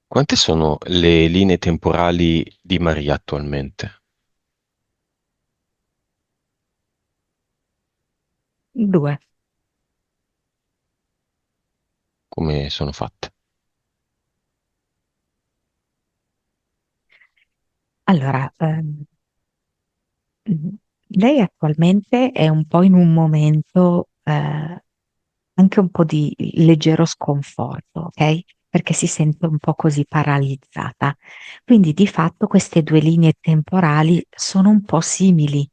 Quante sono le linee temporali di Maria attualmente? Due. Come sono fatte? Allora, lei attualmente è un po' in un momento anche un po' di leggero sconforto, ok? Perché si sente un po' così paralizzata. Quindi di fatto queste due linee temporali sono un po' simili,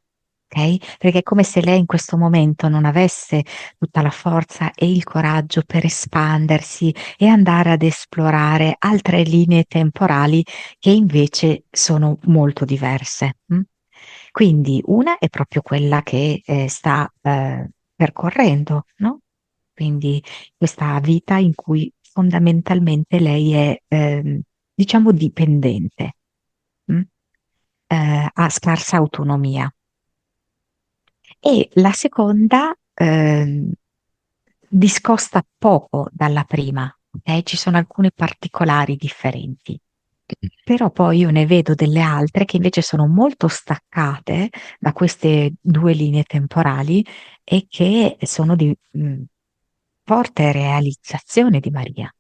ok? Perché è come se lei in questo momento non avesse tutta la forza e il coraggio per espandersi e andare ad esplorare altre linee temporali che invece sono molto diverse. Quindi una è proprio quella che sta percorrendo, no? Quindi questa vita in cui fondamentalmente lei è, diciamo, dipendente, mm? Ha scarsa autonomia. E la seconda, discosta poco dalla prima, ok? Ci sono alcune particolari differenti. Però poi io ne vedo delle altre che invece sono molto staccate da queste due linee temporali e che sono di forte realizzazione di Maria.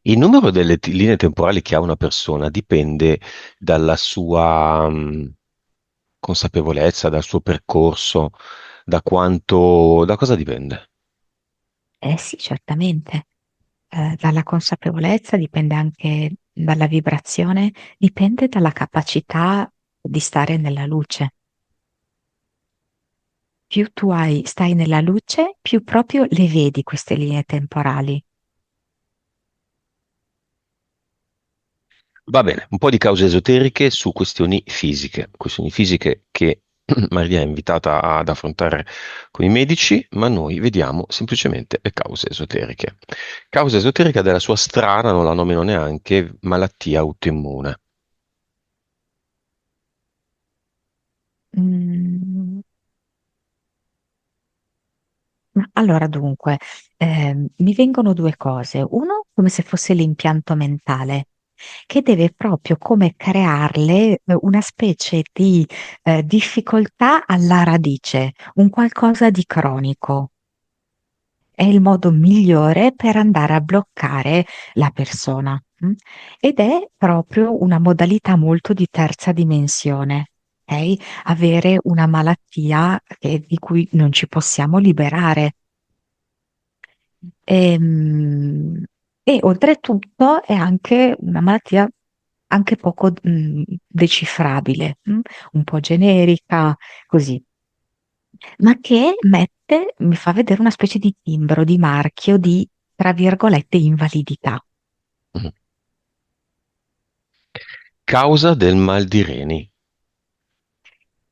Il numero delle linee temporali che ha una persona dipende dalla sua consapevolezza, dal suo percorso, da cosa dipende? Eh sì, certamente. Dalla consapevolezza dipende anche dalla vibrazione, dipende dalla capacità di stare nella luce. Più stai nella luce, più proprio le vedi queste linee temporali. Va bene, un po' di cause esoteriche su questioni fisiche che Maria è invitata ad affrontare con i medici, ma noi vediamo semplicemente le cause esoteriche. Causa esoterica della sua strana, non la nomino neanche, malattia autoimmune. Mm, ma allora dunque, mi vengono due cose. Uno, come se fosse l'impianto mentale, che deve proprio come crearle una specie di difficoltà alla radice, un qualcosa di cronico. È il modo migliore per andare a bloccare la persona. Ed è proprio una modalità molto di terza dimensione. Ok? Avere una malattia di cui non ci possiamo liberare. E oltretutto è anche una malattia anche poco decifrabile, un po' generica, così, ma che mi fa vedere una specie di timbro, di marchio di, tra virgolette, invalidità. Mhm. Causa del mal di reni.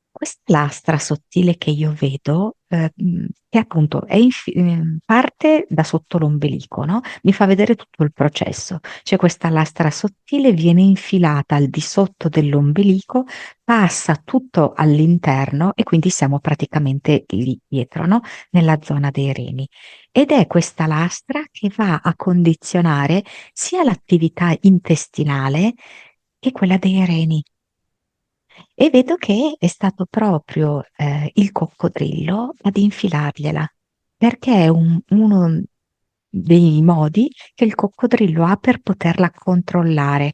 Questa lastra sottile che io vedo, che appunto parte da sotto l'ombelico, no? Mi fa vedere tutto il processo. C'è questa lastra sottile, viene infilata al di sotto dell'ombelico, passa tutto all'interno e quindi siamo praticamente lì dietro, no? Nella zona dei reni. Ed è questa lastra che va a condizionare sia l'attività intestinale che quella dei reni. E vedo che è stato proprio il coccodrillo ad infilargliela, perché è uno dei modi che il coccodrillo ha per poterla controllare.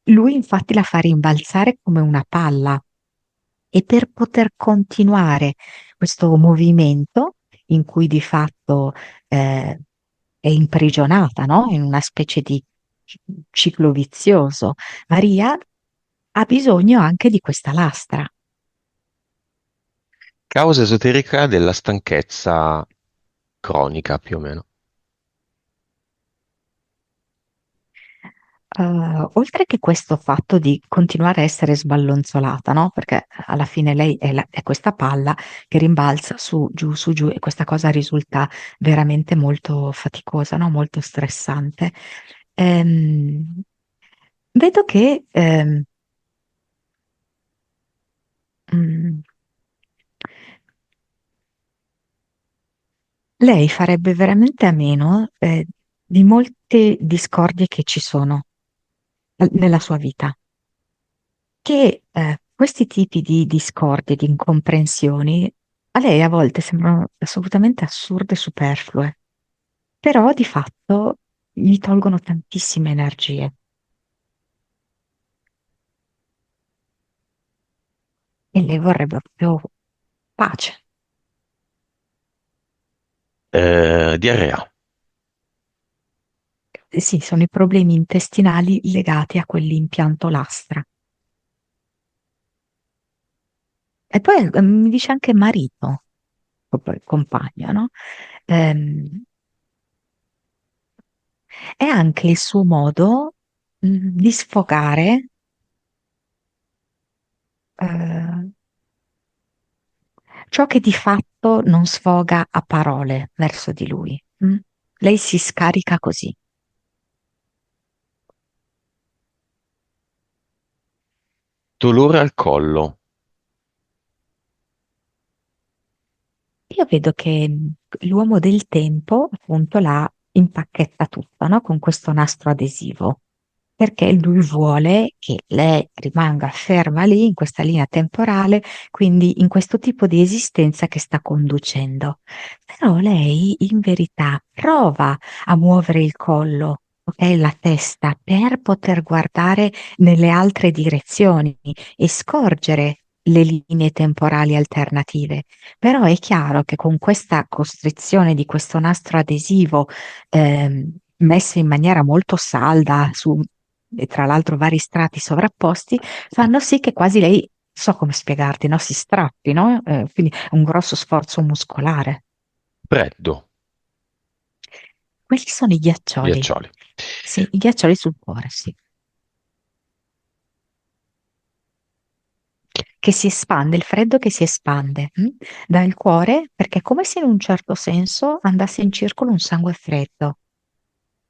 Lui infatti la fa rimbalzare come una palla e per poter continuare questo movimento in cui di fatto è imprigionata, no? In una specie di ciclo vizioso. Maria ha bisogno anche di questa lastra. Causa esoterica della stanchezza cronica, più o meno. Oltre che questo fatto di continuare a essere sballonzolata, no? Perché alla fine lei è questa palla che rimbalza su giù e questa cosa risulta veramente molto faticosa, no? Molto stressante. Ehm, vedo che mm, lei farebbe veramente a meno di molte discordie che ci sono nella sua vita, che questi tipi di discordie, di incomprensioni, a lei a volte sembrano assolutamente assurde e superflue, però di fatto gli tolgono tantissime energie e lei vorrebbe proprio pace. Diarrea. Sì, sono i problemi intestinali legati a quell'impianto lastra. E poi mi dice anche marito, compagno, no? Ehm, è anche il suo modo, di sfogare, eh, ciò che di fatto non sfoga a parole verso di lui. Mm? Lei si scarica così. Dolore al collo. Io vedo che l'uomo del tempo, appunto, la impacchetta tutta, no? Con questo nastro adesivo, perché lui vuole che lei rimanga ferma lì, in questa linea temporale, quindi in questo tipo di esistenza che sta conducendo. Però lei, in verità, prova a muovere il collo, ok? La testa, per poter guardare nelle altre direzioni e scorgere le linee temporali alternative. Però è chiaro che con questa costrizione di questo nastro adesivo messo in maniera molto salda su, e tra l'altro vari strati sovrapposti, fanno sì che quasi lei, so come spiegarti, no? Si strappi, no? Quindi è un grosso sforzo muscolare. Freddo. Quelli sono i ghiaccioli, Ghiaccioli. sì, i ghiaccioli sul cuore, sì, che si espande, il freddo che si espande dal cuore, perché è come se in un certo senso andasse in circolo un sangue freddo.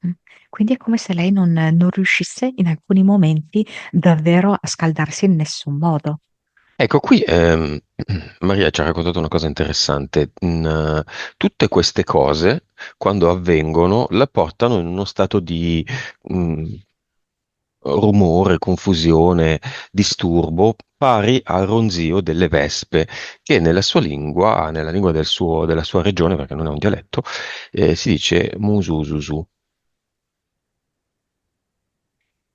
Mm. Quindi è come se lei non riuscisse in alcuni momenti davvero a scaldarsi in nessun modo. Ecco, qui Maria ci ha raccontato una cosa interessante. Tutte queste cose, quando avvengono, la portano in uno stato di mm, rumore, confusione, disturbo, pari al ronzio delle vespe, che nella sua lingua, nella lingua della sua regione, perché non è un dialetto, si dice musususu.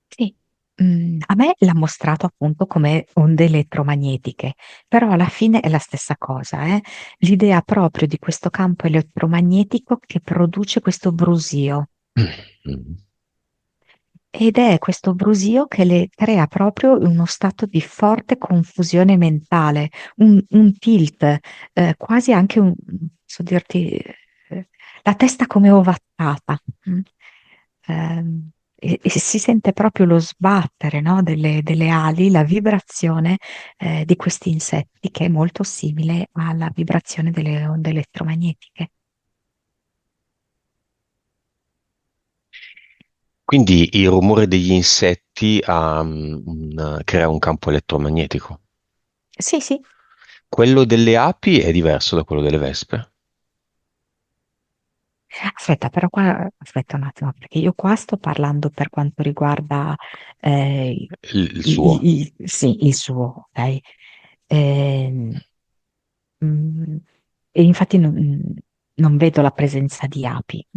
Sì, a me l'ha mostrato appunto come onde elettromagnetiche, però alla fine è la stessa cosa, eh. L'idea proprio di questo campo elettromagnetico che produce questo brusio. Mm. Ed è questo brusio che le crea proprio uno stato di forte confusione mentale, un tilt, quasi anche un, so dirti, la testa come ovattata. Mm? E si sente proprio lo sbattere, no, delle ali, la vibrazione, di questi insetti, che è molto simile alla vibrazione delle onde elettromagnetiche. Quindi il rumore degli insetti crea un campo elettromagnetico. Sì, sì. Quello delle api è diverso da quello delle vespe. Aspetta, però qua, aspetta un attimo, perché io qua sto parlando per quanto riguarda Il suo. sì, il suo, ok? Ehm, mm, e infatti non vedo la presenza di api.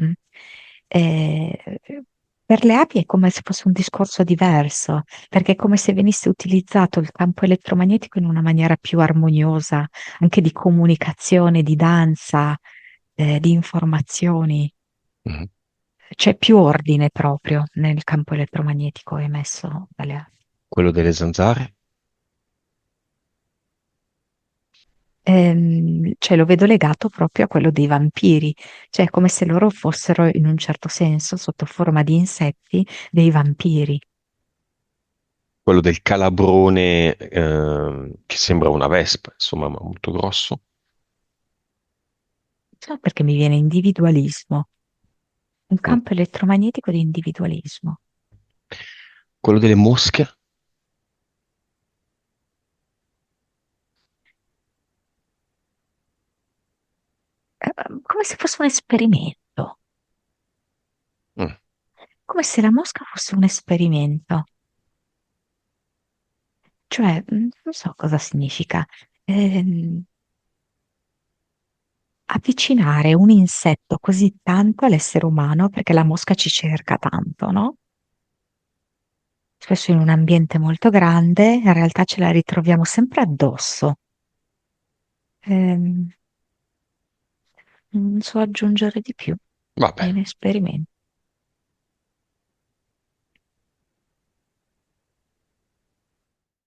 Eh, per le api è come se fosse un discorso diverso, perché è come se venisse utilizzato il campo elettromagnetico in una maniera più armoniosa, anche di comunicazione, di danza, di informazioni. Mhm. C'è più ordine proprio nel campo elettromagnetico emesso dalle api. Quello delle zanzare. Cioè lo vedo legato proprio a quello dei vampiri, cioè è come se loro fossero in un certo senso, sotto forma di insetti, dei vampiri. Quello del calabrone, che sembra una vespa, insomma, ma molto grosso. So perché mi viene individualismo, un Mm. campo elettromagnetico di individualismo. Quello delle mosche. Come come se fosse un esperimento, Mm. come se la mosca fosse un esperimento. Cioè, non so cosa significa. Ehm, Avvicinare un insetto così tanto all'essere umano, perché la mosca ci cerca tanto, no? Spesso in un ambiente molto grande, in realtà ce la ritroviamo sempre addosso. Ehm, Non so aggiungere di più. Vabbè, È un esperimento.